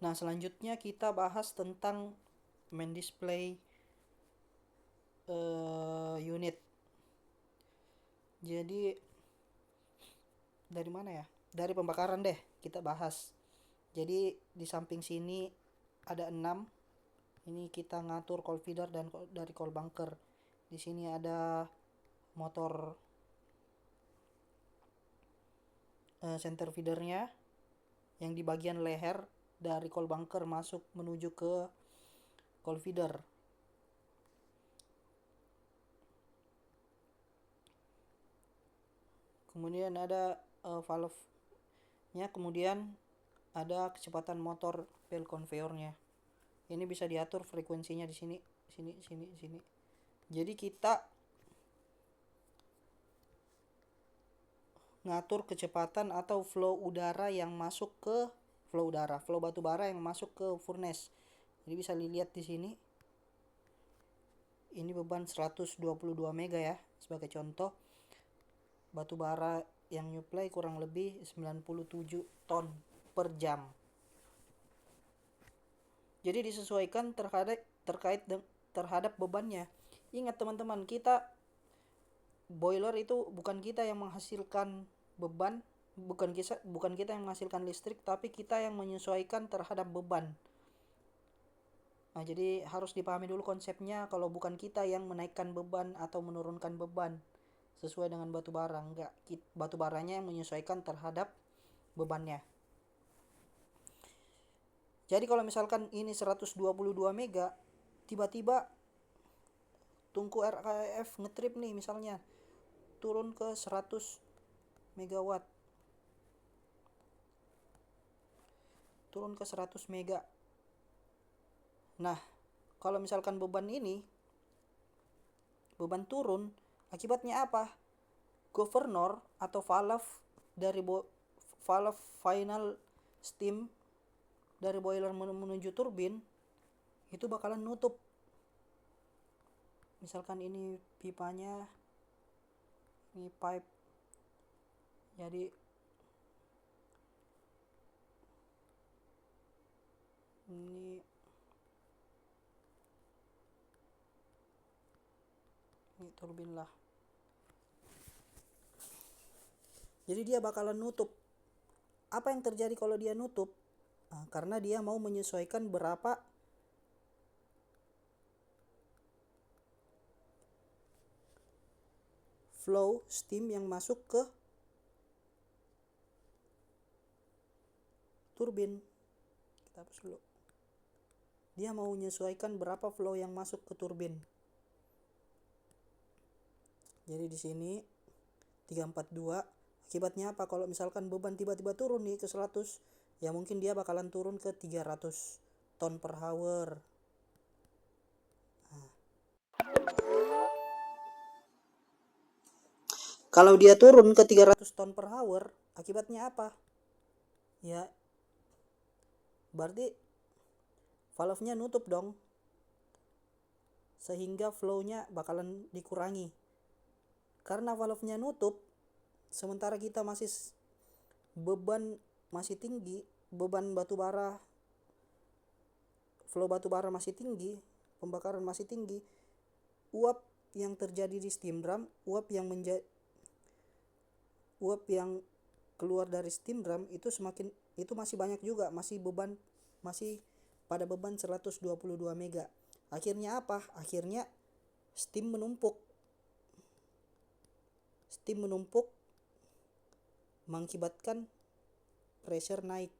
Nah, selanjutnya kita bahas tentang main display unit. Jadi dari mana ya? Dari pembakaran deh kita bahas. Jadi di samping sini ada 6. Ini kita ngatur coil feeder dan dari coil bunker. Di sini ada motor center feedernya yang di bagian leher dari coil bunker masuk menuju ke coil feeder. Kemudian ada valve-nya, kemudian ada kecepatan motor bell conveyor-nya. Ini bisa diatur frekuensinya di sini, sini. Jadi kita ngatur kecepatan atau flow udara yang masuk ke flow batu bara yang masuk ke furnace. Jadi bisa dilihat di sini. Ini beban 122 mega ya, sebagai contoh. Batu bara yang nyuplai kurang lebih 97 ton per jam. Jadi disesuaikan terhadap bebannya. Ingat teman-teman, boiler itu bukan kita yang menghasilkan beban, bukan kita yang menghasilkan listrik, tapi kita yang menyesuaikan terhadap beban. Nah, jadi harus dipahami dulu konsepnya, kalau bukan kita yang menaikkan beban atau menurunkan beban sesuai dengan batu bara, enggak, batu baranya yang menyesuaikan terhadap bebannya. Jadi kalau misalkan ini 122 mega, tiba-tiba tungku RKEF ngetrip nih misalnya, turun ke 100 megawatt. Turun ke 100 mega. Nah, kalau misalkan beban turun, akibatnya apa? Governor atau valve final steam dari boiler menuju turbin itu bakalan nutup. Misalkan ini pipanya, ini pipe, jadi ini turbin lah. Jadi dia bakalan nutup. Apa yang terjadi kalau dia nutup? Nah, karena dia mau menyesuaikan berapa flow steam yang masuk ke turbin. Kita hapus dulu. Dia mau menyesuaikan berapa flow yang masuk ke turbin. Jadi di sini 342. Akibatnya apa? Kalau misalkan beban tiba-tiba turun nih ke 100, ya mungkin dia bakalan turun ke 300 ton per hour. Nah, kalau dia turun ke 300 ton per hour, akibatnya apa? Ya, berarti valve-nya nutup dong. Sehingga flow-nya bakalan dikurangi. Karena valve-nya nutup, sementara kita beban masih tinggi, beban batu bara, flow batu bara masih tinggi, pembakaran masih tinggi, uap yang terjadi di steam drum, uap yang keluar dari steam drum itu masih banyak juga, masih pada beban 122 mega. Akhirnya apa? Akhirnya steam menumpuk mengakibatkan pressure naik.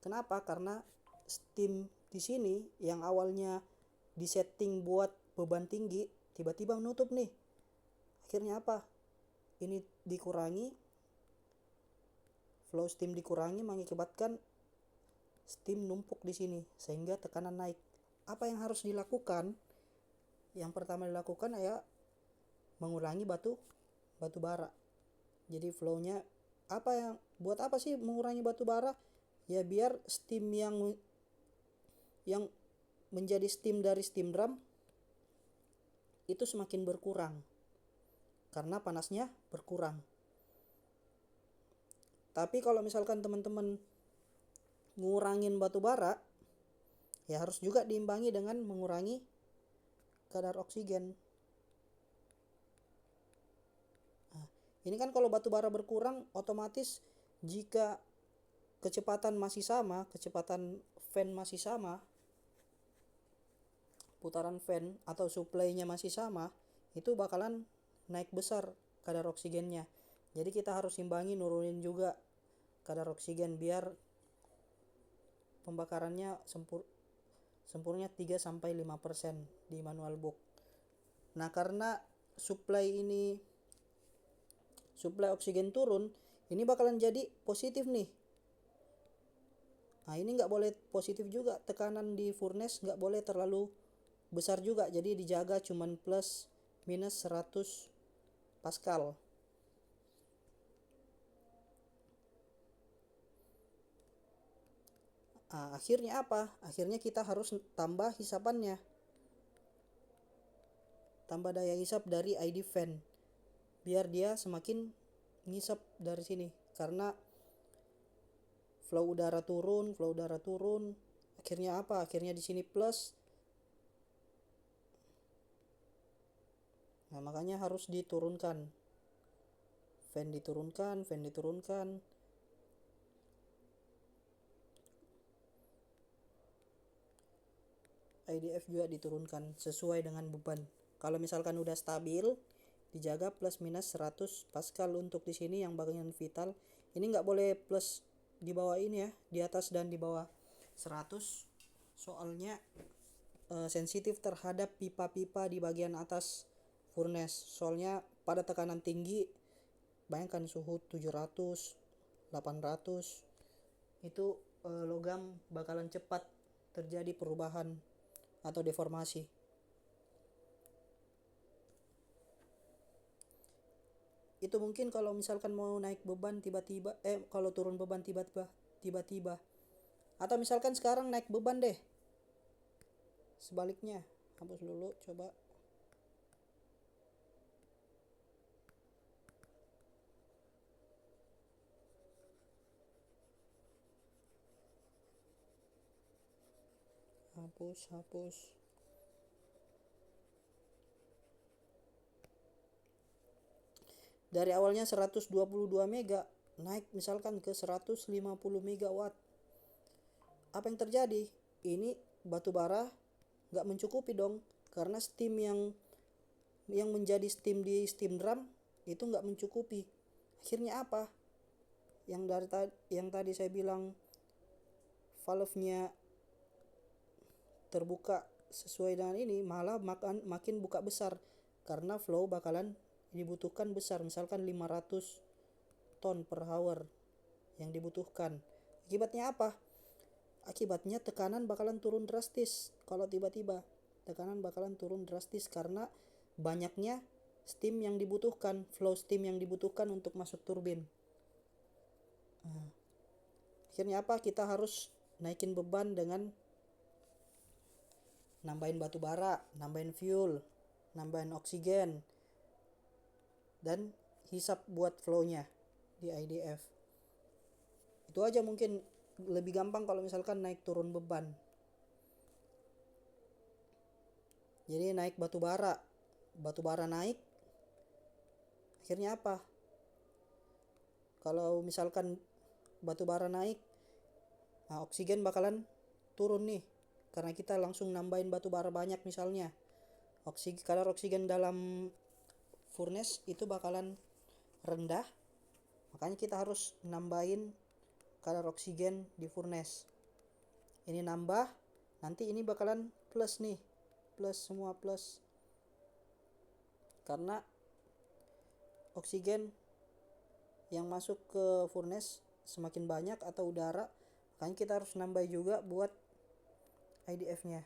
Kenapa? Karena steam di sini yang awalnya disetting buat beban tinggi tiba-tiba menutup nih. Akhirnya apa? Ini dikurangi, flow steam dikurangi, mengakibatkan steam numpuk di sini sehingga tekanan naik. Apa yang harus dilakukan? Yang pertama dilakukan ya mengurangi batu bara. Jadi flow-nya buat apa sih mengurangi batu bara? Ya biar steam yang menjadi steam dari steam drum itu semakin berkurang karena panasnya berkurang. Tapi kalau misalkan teman-teman ngurangin batu bara, ya harus juga diimbangi dengan mengurangi kadar oksigen. Nah, ini kan kalau batu bara berkurang, otomatis jika kecepatan masih sama, kecepatan fan masih sama, putaran fan atau supply-nya masih sama, itu bakalan naik besar kadar oksigennya. Jadi kita harus imbangi, nurunin juga kadar oksigen biar pembakarannya sempurnya 3-5% di manual book. Nah, karena supply oksigen turun, ini bakalan jadi positif nih. Nah, ini nggak boleh positif juga, tekanan di furnace nggak boleh terlalu besar juga, jadi dijaga cuman plus minus 100 pascal. Nah, akhirnya apa? Akhirnya kita harus tambah hisapannya, tambah daya hisap dari ID fan biar dia semakin ngisap dari sini. Karena flow udara turun, akhirnya apa? Akhirnya di sini plus. Nah, makanya harus diturunkan. Fan diturunkan. IDF juga diturunkan sesuai dengan beban. Kalau misalkan udah stabil, dijaga plus minus 100 pascal untuk di sini yang bagian vital. Ini nggak boleh plus di bawah ini ya, di atas dan di bawah 100. Soalnya sensitif terhadap pipa-pipa di bagian atas furnace. Soalnya pada tekanan tinggi, bayangkan suhu 700, 800, itu logam bakalan cepat terjadi perubahan atau deformasi. Itu mungkin kalau misalkan mau naik beban tiba-tiba, kalau turun beban tiba-tiba. Atau misalkan sekarang naik beban deh. Sebaliknya, hapus dulu coba. Hapus. Dari awalnya 122 mega naik misalkan ke 150 megawatt. Apa yang terjadi? Ini batu bara nggak mencukupi dong, karena steam yang menjadi steam di steam drum itu nggak mencukupi. Akhirnya apa? Yang tadi saya bilang valve-nya terbuka sesuai dengan ini, malah makin buka besar karena flow bakalan dibutuhkan besar, misalkan 500 ton per hour yang dibutuhkan. Akibatnya apa? Akibatnya tekanan bakalan turun drastis. Kalau tiba-tiba tekanan bakalan turun drastis karena banyaknya steam yang dibutuhkan, flow steam yang dibutuhkan untuk masuk turbin. Nah, akhirnya apa? Kita harus naikin beban dengan nambahin batu bara, nambahin fuel, nambahin oksigen, dan hisap buat flownya di IDF. Itu aja, mungkin lebih gampang kalau misalkan naik turun beban. Jadi naik batu bara naik, akhirnya apa? Kalau misalkan batu bara naik, nah oksigen bakalan turun nih, karena kita langsung nambahin batu bara banyak misalnya. Kadar oksigen dalam furnace itu bakalan rendah, makanya kita harus nambahin kadar oksigen di furnace. Ini nambah, nanti ini bakalan plus nih, semua plus, karena oksigen yang masuk ke furnace semakin banyak atau udara, makanya kita harus nambah juga buat IDF nya,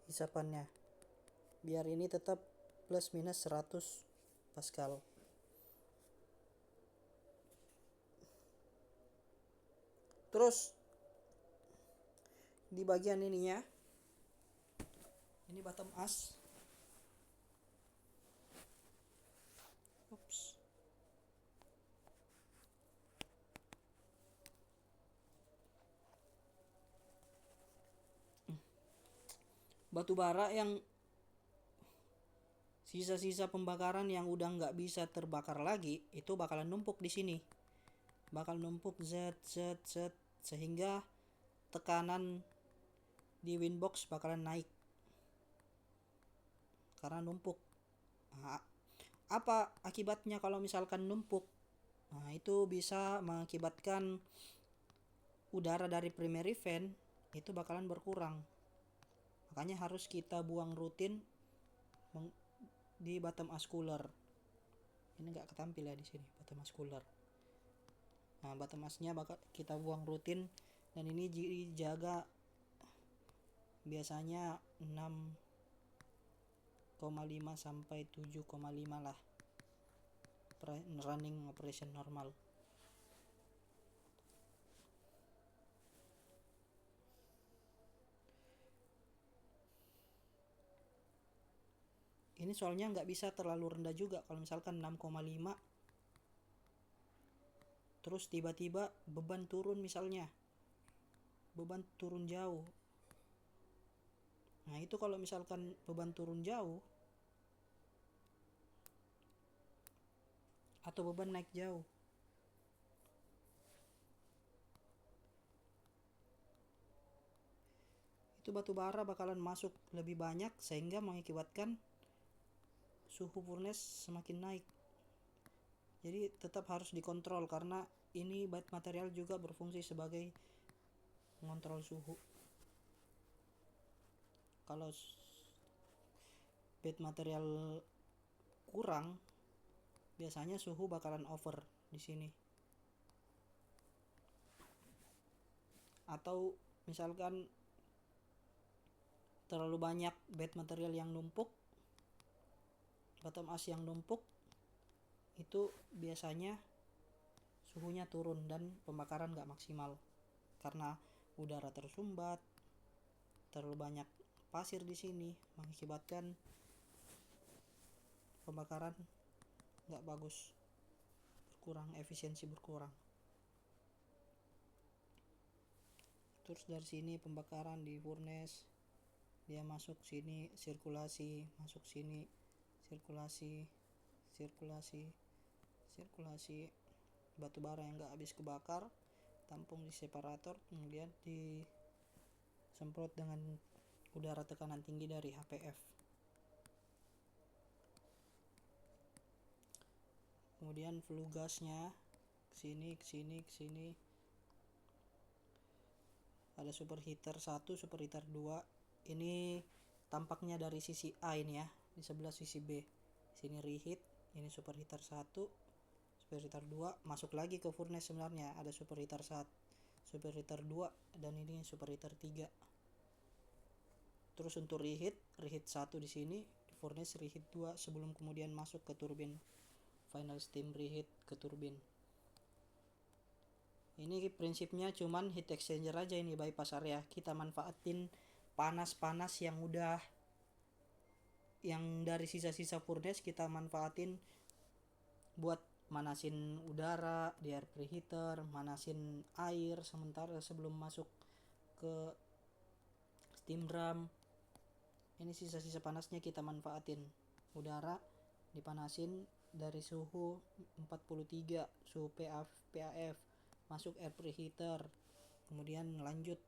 hisapannya, biar ini tetap plus minus 100 pascal. Terus di bagian ininya, ini bottom ash, batu bara yang sisa-sisa pembakaran yang udah nggak bisa terbakar lagi itu bakalan numpuk di sini, bakal numpuk zet zet zet, sehingga tekanan di windbox bakalan naik karena numpuk. Nah, apa akibatnya kalau misalkan numpuk? Nah, itu bisa mengakibatkan udara dari primary fan itu bakalan berkurang. Makanya harus kita buang rutin di bottom ash cooler. Ini nggak ketampil ya di sini bottom ash cooler. Nah, bottom ashnya bakal kita buang rutin, dan ini dijaga biasanya 6,5 sampai 7,5 lah running operation normal. Ini soalnya nggak bisa terlalu rendah juga. Kalau misalkan 6,5 terus tiba-tiba beban turun, misalnya beban turun jauh. Nah, itu kalau misalkan beban turun jauh atau beban naik jauh, itu batu bara bakalan masuk lebih banyak sehingga mengakibatkan suhu furnace semakin naik. Jadi tetap harus dikontrol karena ini bait material juga berfungsi sebagai mengontrol suhu. Kalau bait material kurang, biasanya suhu bakalan over di sini. Atau misalkan terlalu banyak bait material yang numpuk, bottom ash yang numpuk, itu biasanya suhunya turun dan pembakaran nggak maksimal karena udara tersumbat, terlalu banyak pasir di sini mengakibatkan pembakaran nggak bagus, berkurang, efisiensi berkurang. Terus dari sini pembakaran di furnace, dia masuk sini sirkulasi, masuk sini sirkulasi, sirkulasi, sirkulasi, batu bara yang nggak habis kebakar tampung di separator, kemudian disemprot dengan udara tekanan tinggi dari HPF. Kemudian flue gasnya kesini kesini kesini, ada superheater 1, superheater 2. Ini tampaknya dari sisi A ini ya, di sebelah sisi B. Sini reheat, ini superheater 1, superheater 2, masuk lagi ke furnace sebenarnya ada superheater 1, superheater 2, dan ini superheater 3. Terus untuk reheat 1 di sini, di furnace reheat 2 sebelum kemudian masuk ke turbin, final steam reheat ke turbin. Ini prinsipnya cuman heat exchanger aja, ini bypass area. Kita manfaatin panas-panas yang udah, yang dari sisa-sisa furnace kita manfaatin buat manasin udara di air preheater, manasin air sementara sebelum masuk ke steam drum. Ini sisa-sisa panasnya kita manfaatin. Udara dipanasin dari suhu 43, suhu PAF, masuk air preheater, kemudian lanjut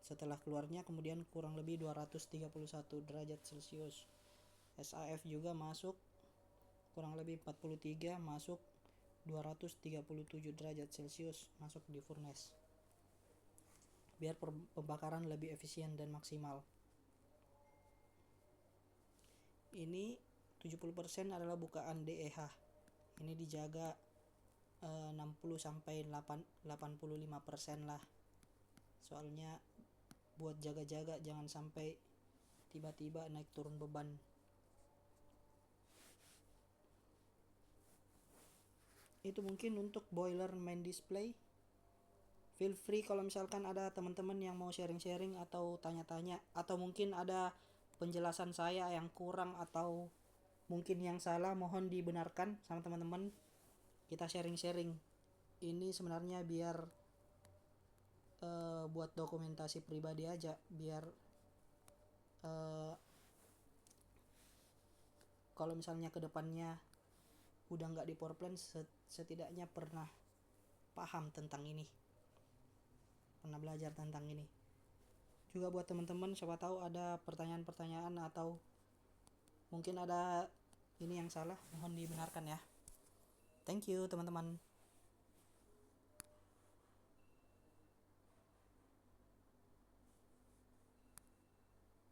setelah keluarnya kemudian kurang lebih 231 derajat celcius. SAF juga masuk kurang lebih 43, masuk 237 derajat celcius, masuk di furnace biar pembakaran lebih efisien dan maksimal. Ini 70% adalah bukaan DEH. Ini dijaga 60 sampai 85% lah. Soalnya buat jaga-jaga jangan sampai tiba-tiba naik turun beban. Itu mungkin untuk boiler main display. Feel free kalau misalkan ada teman-teman yang mau sharing-sharing atau tanya-tanya, atau mungkin ada penjelasan saya yang kurang atau mungkin yang salah, mohon dibenarkan sama teman-teman. Kita sharing-sharing. Ini sebenarnya biar buat dokumentasi pribadi aja, biar eh, kalau misalnya kedepannya udah nggak di power plan, setidaknya pernah paham tentang ini, pernah belajar tentang ini. Juga buat teman-teman, siapa tahu ada pertanyaan-pertanyaan atau mungkin ada ini yang salah, mohon dibenarkan ya. Thank you teman-teman.